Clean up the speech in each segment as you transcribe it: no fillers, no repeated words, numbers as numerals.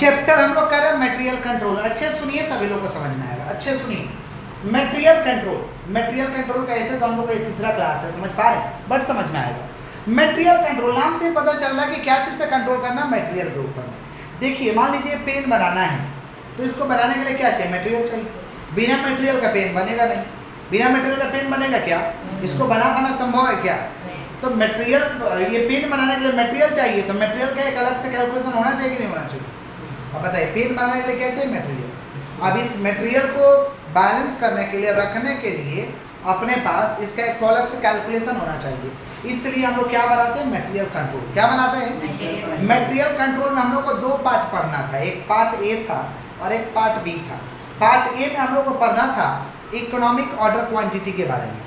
Chapter हम लोग कर रहे हैं मटेरियल कंट्रोल। अच्छे सुनिए, सभी लोग को समझ में आएगा। अच्छे सुनिए, मटेरियल कंट्रोल। मटेरियल कंट्रोल कैसे, तो हम लोग का तीसरा क्लास है, समझ पा रहे हैं, बट समझ में आएगा। मटेरियल कंट्रोल नाम से पता चल रहा है कि क्या चीज़ पे कंट्रोल करना, मटेरियल के ऊपर में। देखिए मान लीजिए पेन बनाना है, तो इसको बनाने के लिए क्या चाहिए, मटेरियल चाहिए। बिना मटेरियल का पेन बनेगा नहीं। बिना मटेरियल का पेन बनेगा क्या, इसको बनाना संभव है क्या? तो मटेरियल, ये पेन बनाने के लिए मटेरियल चाहिए, तो मटेरियल का एक अलग से कैलकुलेशन होना चाहिए कि नहीं होना चाहिए? अब बताइए, पेन बनाने के लिए क्या चाहिए, मटेरियल। अब इस मटेरियल को बैलेंस करने के लिए, रखने के लिए अपने पास इसका एक अलग से कैलकुलेशन होना चाहिए। इसलिए हम लोग क्या बनाते हैं, मटेरियल कंट्रोल। क्या बनाते हैं, मटेरियल कंट्रोल में हम लोग को दो पार्ट पढ़ना था, एक पार्ट ए था और एक पार्ट बी था। पार्ट ए में हम लोग को पढ़ना था इकोनॉमिक ऑर्डर क्वांटिटी के बारे में।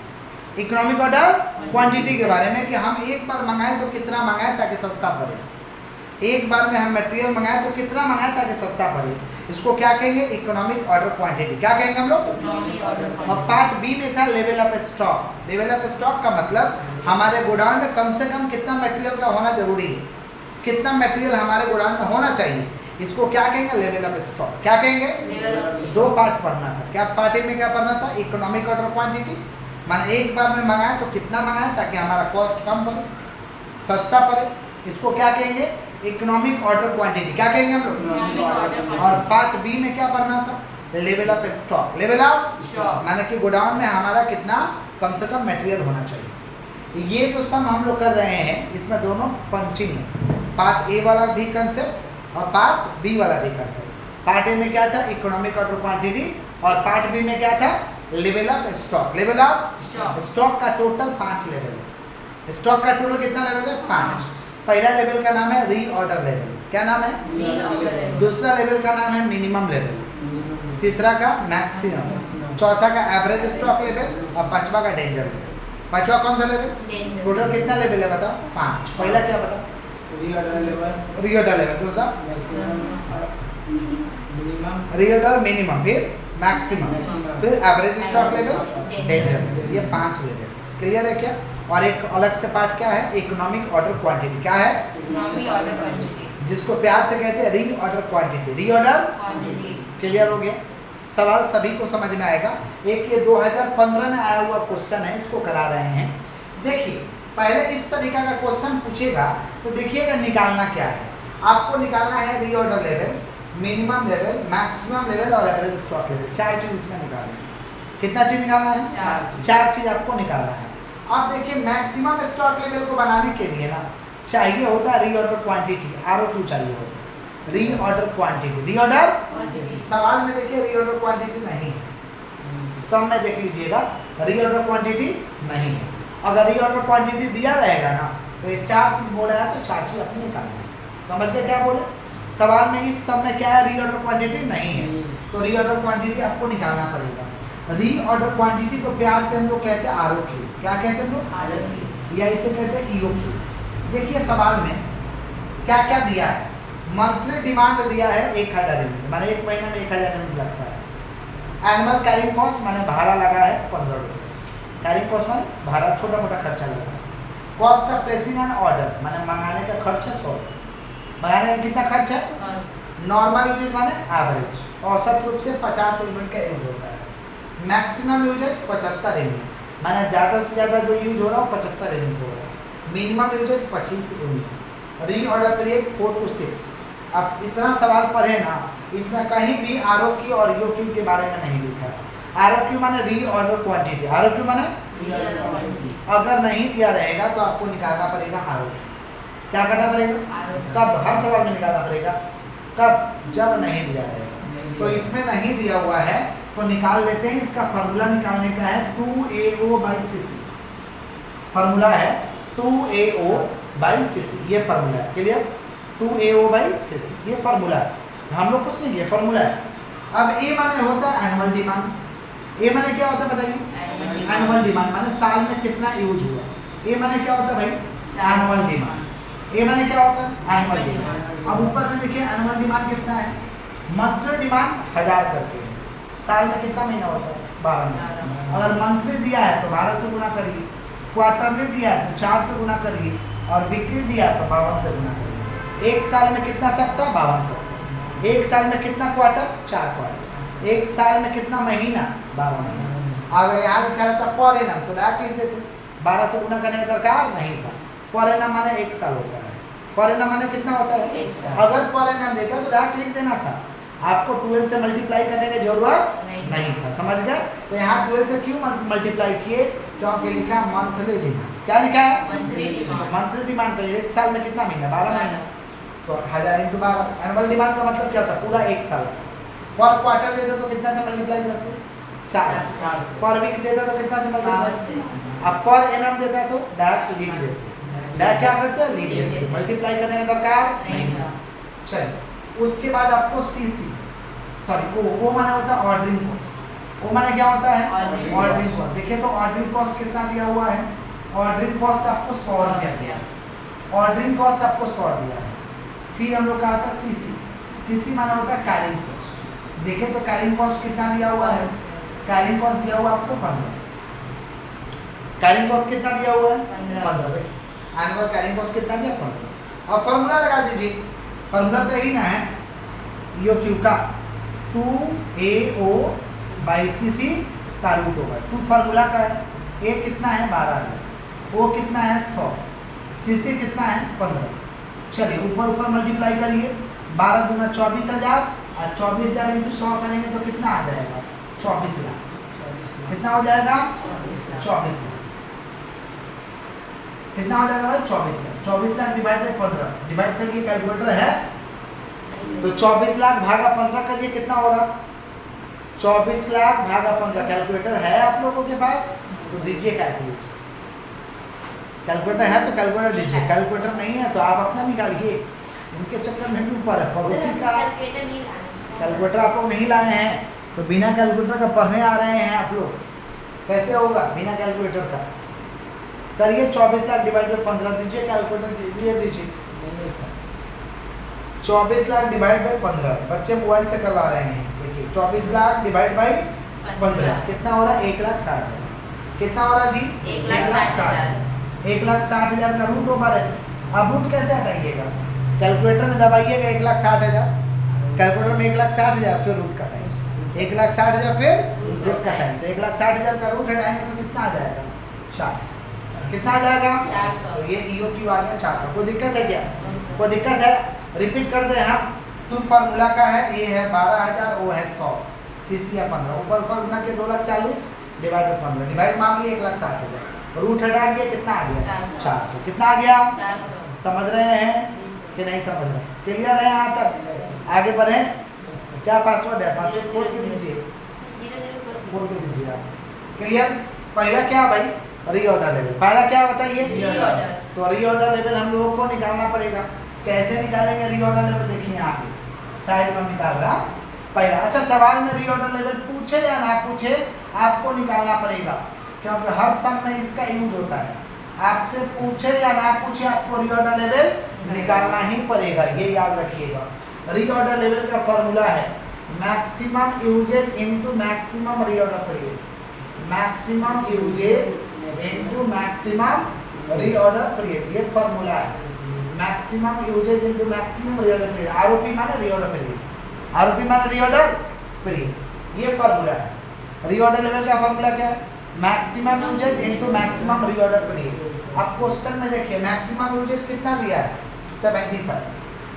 इकोनॉमिक ऑर्डर क्वांटिटी के बारे में कि हम एक बार मंगाएं तो कितना मंगाएं ताकि सस्ता पड़े। एक बार में हम मटेरियल मंगाएं तो कितना मंगाएं ताकि सस्ता पड़े, इसको क्या कहेंगे, इकोनॉमिक ऑर्डर क्वांटिटी। क्या कहेंगे हम लोग? अब पार्ट बी में था level of stock. Level of stock का मतलब हमारे गोडाउन में कम से कम कितना मटेरियल का होना जरूरी है, कितना मटेरियल हमारे गोडाउन में होना चाहिए, इसको क्या कहेंगे, लेवल ऑफ स्टॉक। क्या कहेंगे? दो पार्ट पढ़ना था। क्या पार्ट ए में क्या पढ़ना था, इकोनॉमिक ऑर्डर क्वांटिटी, माने एक बार में मंगाएं तो कितना मंगाएं ताकि हमारा कॉस्ट कम पड़े, सस्ता पड़े, इसको क्या कहेंगे, इकोनॉमिक ऑर्डर क्वांटिटी। क्या कहेंगे हम लोग? और पार्ट बी में क्या पढ़ना था, level of stock. Level of stock माने कि गोडाउन में हमारा कितना कम से कम मटेरियल होना चाहिए। ये जो सम हम लोग कर रहे हैं, इसमें दोनों पंचिंग है। पार्ट ए वाला भी कंसेप्ट और पार्ट बी वाला भी कंसेप्ट। पार्ट ए में क्या था, इकोनॉमिक ऑर्डर क्वांटिटी, और पार्ट बी में क्या था, level of stock. Level of stock का टोटल 5 लेवल है। स्टॉक का टोटल कितना लेवल है, 5। पहला लेवल का नाम है रीऑर्डर लेवल। क्या नाम है? दूसरा लेवल का नाम है मिनिमम लेवल, तीसरा का मैक्सिमम, चौथा का एवरेज स्टॉक लेवल और पांचवा का डेंजर लेवल। पांचवा कौन सा लेवल? टोटल कितना लेवल है बताओ, 5। पहला क्या बताओ, रीऑर्डर लेवल, दूसरा रीऑर्डर मिनिमम, फिर मैक्सिमम, फिर average stock level, danger level. ये 5 लेवल। क्लियर है क्या? और एक अलग से पार्ट क्या है, इकोनॉमिक ऑर्डर क्वांटिटी। क्या है? इकोनॉमिक ऑर्डर क्वांटिटी, जिसको प्यार से कहते हैं reorder quantity. Reorder quantity. Clear हो गया? सवाल सभी को समझ में आएगा। एक ये 2015 में आया हुआ क्वेश्चन है, इसको करा रहे हैं। देखिए पहले इस तरीका का क्वेश्चन पूछेगा तो देखिएगा निकालना क्या है। आपको निकालना है reorder level, minimum level, maximum level और एवरेज स्टॉक लेवल। 4 चीज इसमें निकालना है। कितना चीज निकालना है? 4 चीज आपको निकालना है। अब देखिए मैक्सिमम स्टॉक लेवल को बनाने के लिए ना चाहिए होता है रीऑर्डर क्वांटिटी, ROQ चाहिए होता है, रीऑर्डर क्वांटिटी। रीऑर्डर सवाल में देखिए रीऑर्डर क्वांटिटी नहीं है, सब में देख लीजिएगा रीऑर्डर क्वांटिटी नहीं है। अगर रीऑर्डर क्वांटिटी दिया रहेगा ना तो ये 4 चीज बोला है, तो 4 चीज अपने निकालना है। समझ गए क्या बोले? सवाल में इस सब में क्या है, रीऑर्डर क्वांटिटी नहीं है, तो रीऑर्डर क्वांटिटी आपको निकालना पड़ेगा। रीऑर्डर क्वांटिटी को प्यार से हम लोग कहते हैं ROQ। क्या कहते हैं लोग? ROQ, या इसे कहते हैं EOQ। देखिए सवाल में क्या क्या दिया है। मंथली डिमांड दिया है 1000 यूनिट, माने एक महीने में 1000 यूनिट लगता है। एनुअल कैरिंग कॉस्ट माने भाड़ा लगा है 15 रुपये। कैरिंग कॉस्ट माने भाड़ा, छोटा मोटा खर्चा लगा है। Cost of placing an order माने मंगाने का खर्च है 100। मंगाने का कितना खर्च है? नॉर्मल यूजेज माने एवरेज, औसत रूप से 50 यूनिट का यूज होता है। मैक्सिमम यूजेज 75 यूनिट, माने ज़्यादा से ज़्यादा जो यूज हो रहा है 75 यूनिट हो रहा है। Minimum usages 25 unit. Reorder period 4 to 6। अब इतना सवाल पढ़े ना, इसमें कहीं भी ROQ और EOQ के बारे में नहीं लिखा है। ROQ माने रीऑर्डर क्वांटिटी, ROQ माने अगर नहीं दिया रहेगा तो आपको निकालना पड़ेगा ROQ। क्या करना पड़ेगा? कब? हर सवाल में निकालना पड़ेगा। कब? जब नहीं दिया रहेगा। तो इसमें नहीं दिया हुआ है तो निकाल लेते हैं। इसका फार्मूला निकालने का है 2AO/cc। फार्मूला है 2AO/cc, ये फार्मूला है। क्लियर? 2AO/cc ये फार्मूला है, हम लोग कुछ नहीं, ये फार्मूला है। अब A माने होता है एनुअल डिमांड। A माने क्या होता है बताइए? एनुअल डिमांड माने साल में कितना यूज हुआ। A माने क्या होता है भाई? Annual demand. A माने क्या होता है? Annual demand. अब ऊपर में देखिए एनुअल डिमांड कितना है, मंथली डिमांड 1000 करके है। साल में कितना महीना होता है? 12 महीना। अगर मंथली दिया है तो 12 से गुना करिए, क्वार्टरली दिया है तो 4 से गुना करिए, और वीकली दिया है तो 52 से गुना करिए। एक साल में कितना सप्ताह? 52 सप्ताह। एक साल में कितना क्वार्टर? 4 क्वार्टर। एक साल में कितना महीना? 12 महीना। अगर यहाँ लिखा रहता पर एनम तो डायरेक्ट लिख देते, 12 से गुना करने का दरकार नहीं था। पर एनम माने 1 साल होता है, पर एनम माने कितना होता है? 1 साल। अगर पर एनम देता तो डायरेक्ट लिख देना था, आपको 12 से मल्टीप्लाई करने की जरूरत नहीं था। समझ गए? तो यहाँ 12 से क्यों मल्टीप्लाई किए? क्योंकि लिखा मंथली डिमांड। क्या लिखा है? Monthly demand. Monthly demand. तो एक साल में कितना महीना? 12 महीना। तो 1000 × 12। एनुअल डिमांड का मतलब क्या होता है? पूरा एक साल। पर क्वार्टर देते तो कितना से मल्टीप्लाई करते? 4। पर वीक देता तो कितना से मल्टीप्लाई? अब पर एनम देता तो डायरेक्ट लिख देते। डायरेक्ट क्या करते हैं? लिख देते। मल्टीप्लाई करने का दरकार नहीं था। चलिए, उसके बाद आपको सीसी सॉरी ओ माने होता है ऑर्डरिंग कॉस्ट। ओ माने क्या होता है? Ordering ordering cost. देखिए तो ऑर्डरिंग कॉस्ट कितना दिया हुआ है? ऑर्डरिंग कॉस्ट आपको 100 रुपया दिया है। ऑर्डरिंग कॉस्ट आपको 100 दिया है। फिर हम लोग का आता है सीसी। सीसी माना होता है कैरिंग कॉस्ट। देखिए तो कैरिंग कॉस्ट कितना दिया हुआ है? कैरिंग कॉस्ट दिया हुआ आपको 15। कैरिंग कॉस्ट कितना दिया हुआ है? 15। एनुअल कैरिंग कॉस्ट कितना दिया? 15। अब फार्मूला लगा दीजिए। फार्मूला तो यही ना है, यो क्यू का 2AO बाई CC का रूट होगा। 2 फार्मूला का है। A कितना है? 12,000। O कितना है? 100। CC कितना है? 15। चलिए ऊपर मल्टीप्लाई करिए। 12 दूना 24,000 और 24,000 इंटू 100 करेंगे तो कितना आ जाएगा? 24 लाख। कितना हो जाएगा? 24 लाख। कितना हो जाएगा भाई? 24 lakh. 24 lakh divide by 15 divide करिए, कैलकुलेटर है तो 24 लाख भागा 15 करिए, कितना हो रहा? 24 लाख भागा 15। कैलकुलेटर है आप लोगों के पास तो दीजिए कैलकुलेटर। कैलकुलेटर है तो कैलकुलेटर दीजिए, कैलकुलेटर नहीं है तो आप अपना निकालिए। उनके चक्कर में भी ऊपर है पड़ोसी का। कैलकुलेटर आप लोग नहीं लाए हैं तो बिना कैलकुलेटर का पढ़ने आ रहे हैं आप लोग, कैसे होगा बिना कैलकुलेटर का? करिए 24 लाख डिवाइड बाई 15 दीजिए, कैलकुलेटर दीजिए। 24 लाख डिवाइड बाई 15 बच्चे मोबाइल से करवा रहे हैं। देखिए 24 लाख डिवाइड बाई 15 कितना हो रहा है? 1,60,000। कितना हो रहा जी? 1,60,000। 1,60,000 का रूट ओवर है। अब रूट कैसे हटाइएगा? कैलकुलेटर में दबाइएगा 1,60,000, कैलकुलेटर में 1,60,000 फिर रूट का साइन, 1,60,000 फिर रूट का साइन। तो 1,60,000 का रूट हटाएंगे तो कितना आ जाएगा? 400। कितना आ जाएगा? 400। तो ये EOQ आ गया 400। कोई दिक्कत है क्या? कोई दिक्कत है? रिपीट कर दे हम। 2 फार्मूला का है, A है 12,000, O है 100, CC है 15। ऊपर गुना के 2,40,000 डिवाइड बाई 15 डिवाइड मांगिए 1,60,000। रूट हटा दिए, कितना आ गया? 400। कितना आ गया? 400। समझ रहे हैं कि नहीं समझ रहे? क्लियर है यहाँ तक? आगे बढ़े। क्या पासवर्ड है? पासवर्ड खोल के दीजिए, खोल के दीजिए आप। क्लियर? पहला क्या भाई? Reorder level. पहला क्या बताइए? रीऑर्डर। तो रीऑर्डर लेवल हम लोगों को निकालना पड़ेगा। कैसे निकालेंगे रीऑर्डर लेवल? देखिए यहाँ पे साइड में निकाल रहा पहला। अच्छा, सवाल में रीऑर्डर लेवल पूछे या ना पूछे आपको निकालना पड़ेगा, क्योंकि हर सम में इसका यूज होता है। आपसे पूछे या ना पूछे आपको रीऑर्डर लेवल निकालना ही पड़ेगा, ये याद रखिएगा। रीऑर्डर लेवल का फॉर्मूला है maximum usages into maximum reorder period. Maximum usages into maximum reorder period, ये फॉर्मूला है। Maximum usages into maximum reorder period. ROP माने रीऑर्डर पीरियड, आरओपी माने रीऑर्डर पीरियड, ये फॉर्मूला है। रीऑर्डर लेवल का formula क्या है? Maximum usages into maximum reorder period. अब क्वेश्चन में देखिए मैक्सिमम यूजेज कितना दिया है? 75।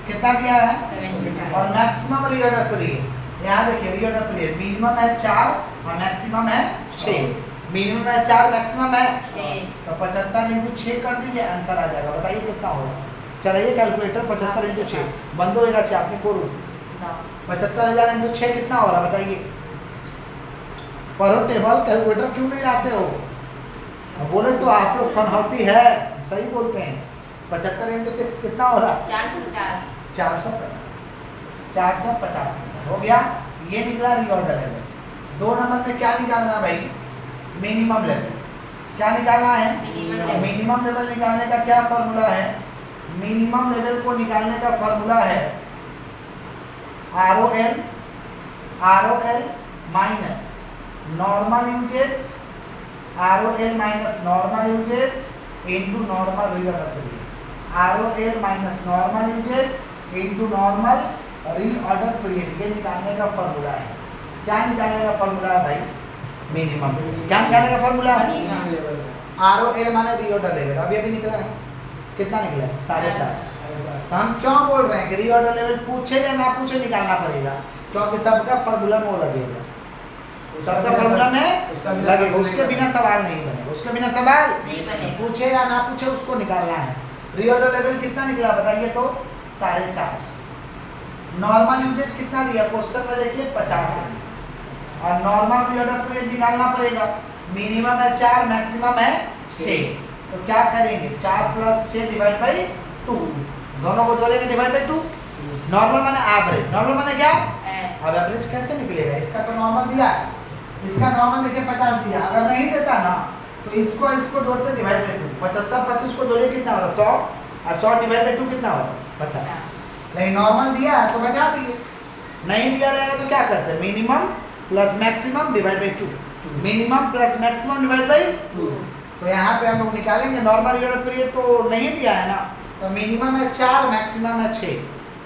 कितना दिया है? 75। और मैक्सिमम रीऑर्डर पीरियड यहाँ देखिए, रीऑर्डर पीरियड मिनिमम है 4 और मैक्सिमम है 6। मिनिमम है 4, मैक्सिमम है 6। तो 75 इंटू 6 कर दीजिए, आंसर आ जाएगा। बताइए कितना होगा? चलिए कैलकुलेटर 75 इंटू 6 बंद होएगा आपने को 75,000 इंटू 6 कितना हो रहा बताइए? पढ़ो टेबल, कैलकुलेटर क्यों नहीं लाते हो? अब बोले तो आप लोग पनौती है, सही बोलते हैं। 75 इंटू 6 कितना हो रहा? 450। 450। 450 हो गया। ये निकला रीऑर्डर लेवल। 2 नंबर में क्या निकालना भाई? Minimum level. क्या निकालना है? Minimum level. मिनिमम लेवल निकालने का क्या फॉर्मूला है? मिनिमम लेवल को निकालने का फॉर्मूला है ROL minus normal usages, ROL minus normal usages into normal reorder period. ROL minus normal usages into normal reorder period ये निकालने का फॉर्मूला है। क्या निकालने का फॉर्मूला है भाई? मिनिमम। क्या निकालने का फॉर्मूला है? ROL माने रीऑर्डर लेवल। अभी अभी निकला है, कितना निकला है? 4.5। तो हम क्यों बोल रहे हैं कि रीऑर्डर लेवल पूछे या ना पूछे निकालना पड़ेगा? क्योंकि सबका फॉर्मूला में वो लगेगा, सबका फॉर्मूला में लगेगा, उसके बिना सवाल नहीं बनेगा, उसके बिना सवाल नहीं बनेगा। पूछे या ना पूछे उसको निकालना है। रीऑर्डर लेवल कितना निकला बताइए तो? 450। नॉर्मल यूजेज कितना दिया क्वेश्चन में? देखिए 50। और नॉर्मल रीऑर्डर पीरियड निकालना पड़ेगा। मिनिमम है 4, मैक्सिमम है 6। तो क्या करेंगे? 4 + 6 / 2, दोनों को जोड़ेंगे / 2। नॉर्मल माने एवरेज। नॉर्मल माने क्या? अब एवरेज कैसे निकलेगा? इसका तो नॉर्मल दिया है, इसका नॉर्मल देखिए 50 दिया। अगर नहीं देता ना तो इसको जोड़ते / 2। 75 25 को जोड़िए कितना हो रहा? 100। और 100 / 2 कितना हो रहा? 50। नहीं नॉर्मल दिया है तो बचा दिए, नहीं दिया रहेगा तो क्या करते हैं? Minimum plus maximum / 2। Minimum plus maximum / 2। तो यहाँ पे हम लोग निकालेंगे नॉर्मल रीऑर्डर पीरियड तो नहीं दिया है ना, तो मिनिमम है 4, मैक्सिमम है 6।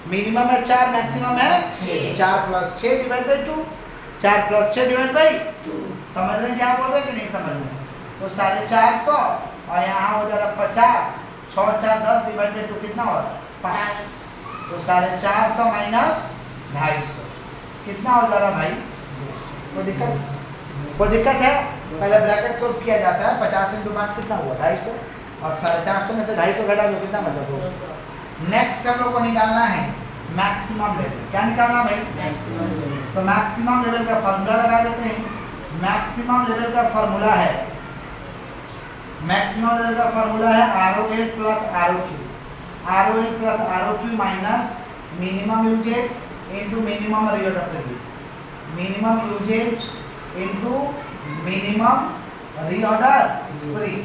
मिनिमम है 4, मैक्सिमम है 6। 4 + 6 / 2। 4 + 6 / 2। समझ रहे हैं क्या बोल रहे हैं कि नहीं समझ रहे? तो 450 और यहाँ हो जा रहा 50। 6 4 10 / 2 कितना हो रहा? 5। तो 450 - 250 कितना हो जा रहा भाई? कोई दिक्कत है? पहले ब्रैकेट सोल्व किया जाता है। 50 × 5 कितना हुआ? 250। अब 450 में से 250 घटा दो कितना बचा? 200। नेक्स्ट हम लोग को निकालना है मैक्सिमम लेवल। क्या निकालना भाई? तो मैक्सिमम लेवल का फॉर्मूला लगा देते हैं। मैक्सिमम लेवल का फॉर्मूला है ROL + ROQ। ROL + ROQ minus minimum usages into minimum reorder period. Minimum usages into minimum reorder period,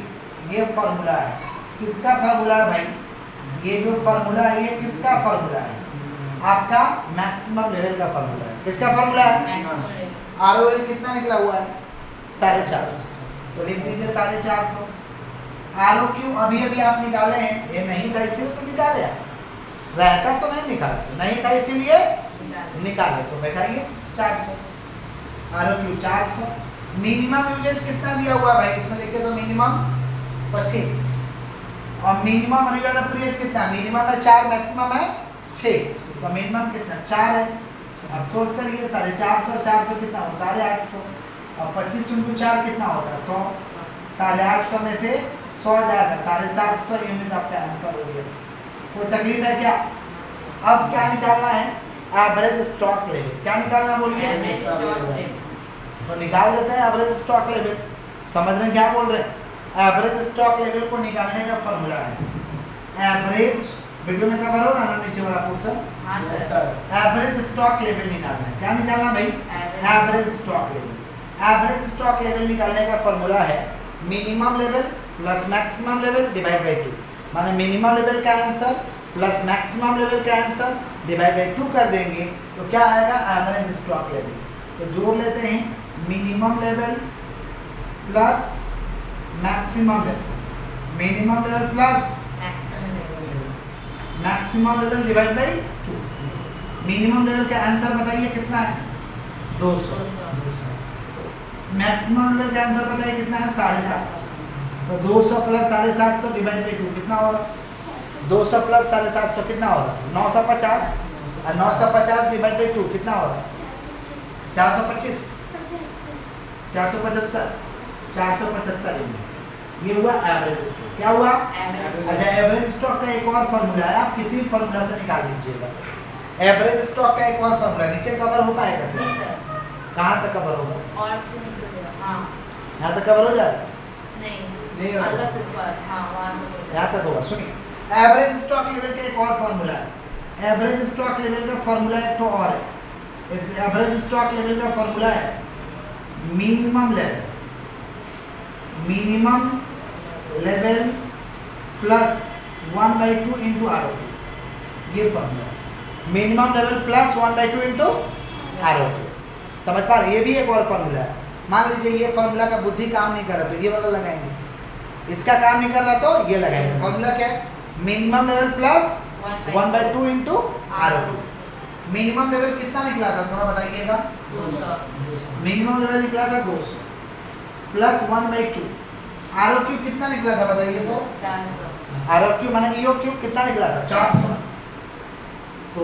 ये फॉर्मूला है। किसका फॉर्मूला है भाई? ये जो फॉर्मूला है ये किसका फॉर्मूला है? आपका मैक्सिमम लेवल का फॉर्मूला है। किसका फॉर्मूला है? ROL कितना निकला हुआ है? 450। तो लिख दीजिए 450। ROQ अभी अभी आप निकाले हैं, ये नहीं था इसीलिए तो निकाले आप, रहता तो नहीं निकालते, नहीं था इसीलिए निकाले, तो बैठाइए 400। ROQ 400। मिनिमम यूजेज कितना दिया हुआ भाई? इसमें देखिए तो मिनिमम 25 और मिनिमम रीऑर्डर पीरियड कितना? मिनिमम है 4, मैक्सिमम है 6। तो मिनिमम कितना? 4 है। अब सोल्व करिए 450 400 कितना हो? 850। और 25 × 4 कितना होता है? 100। 850 में से 100 जाएगा, 750 यूनिट आपका आंसर हो गया। कोई तकलीफ है क्या? अब क्या निकालना है? Average stock level. क्या निकालना बोलिए? तो निकाल देते हैं एवरेज स्टॉक लेवल। समझ रहे हैं क्या बोल रहे हैं? एवरेज स्टॉक लेवल को निकालने का फॉर्मूला है एवरेज। वीडियो में कवर हो रहा है ना नीचे वाला पोर्शन? हाँ सर। एवरेज स्टॉक लेवल निकालना है। क्या निकालना भाई? Average stock level. Average stock level निकालने का फॉर्मूला है minimum level plus maximum level / 2। माने मिनिमम लेवल का आंसर प्लस मैक्सिमम लेवल का आंसर / 2 कर देंगे तो क्या आएगा? Average stock level. तो जोड़ लेते हैं minimum level plus maximum level. Minimum level plus maximum level / 2। Minimum level का आंसर बताइए कितना है? 200। मैक्सिमम लेवल का आंसर बताइए कितना है? 750। तो 200 + 750 / 2 कितना हो रहा? 200 + 750 कितना हो रहा? 950। और 950 / 2 कितना हो रहा? 425। 475। 475 यूनिट। ये हुआ एवरेज स्टॉक। क्या हुआ? अच्छा, एवरेज स्टॉक का एक और फॉर्मूला है, आप किसी भी फॉर्मूला से निकाल लीजिएगा। एवरेज स्टॉक का एक और फॉर्मूला नीचे कवर हो पाएगा? जी सर। कहाँ तक कवर होगा? और से नीचे हो जाएगा। हाँ यहाँ तक कवर हो जाएगा? नहीं और का ऊपर। हाँ वहाँ तक हो जाएगा। यहाँ तक होगा। सुनिए एवरेज स्टॉक लेवल का एक और फॉर्मूला है। एवरेज स्टॉक लेवल का फॉर्मूला एक तो और है। इस एवरेज स्टॉक लेवल का फॉर्मूला है मिनिमम लेवल प्लस 1/2 × ROQ। ये formula minimum level plus 1/2 × ROQ। समझ पा रहे? ये भी एक और फॉर्मूला है। मान लीजिए ये फॉर्मूला का बुद्धि काम नहीं कर रहा तो ये वाला लगाएंगे, इसका काम नहीं कर रहा तो ये लगाएंगे। फॉर्मूला क्या है? Minimum level plus 1/2 × ROQ। Minimum level कितना निकला था थोड़ा बताइएगा? 200 मिनिमम लेवल निकला था 200 प्लस 1/2। आर क्यूब कितना निकला था बताइए तो? 400 आर क्यूब माने ईओ क्यूब कितना निकला था? 400। तो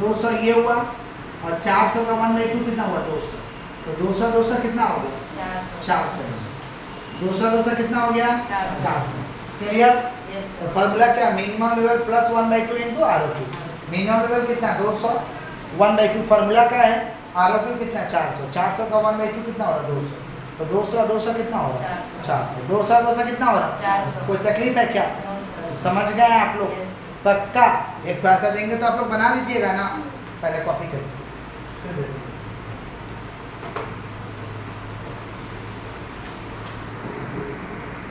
200 ये हुआ और 400 का 1/2 कितना हुआ? 200। तो 200 कितना हो गया? 400। 200 कितना हो गया? 400। क्लियर? यस तो फार्मूला क्या? Minimum level plus 1/2 into R cube. Minimum level कितना? 200। 1/2 फार्मूला क्या है? आर क्यूब कितना? 400। 400 का 1/2 कितना हो रहा? 200। तो 200 कितना हो रहा? 400। 200 कितना हो रहा? 400। कोई तकलीफ है क्या? नो सर समझ गए आप लोग? यस पक्का? एक पैसा देंगे तो आप लोग बना लीजिएगा ना, पहले कॉपी करिए फिर दे दीजिए।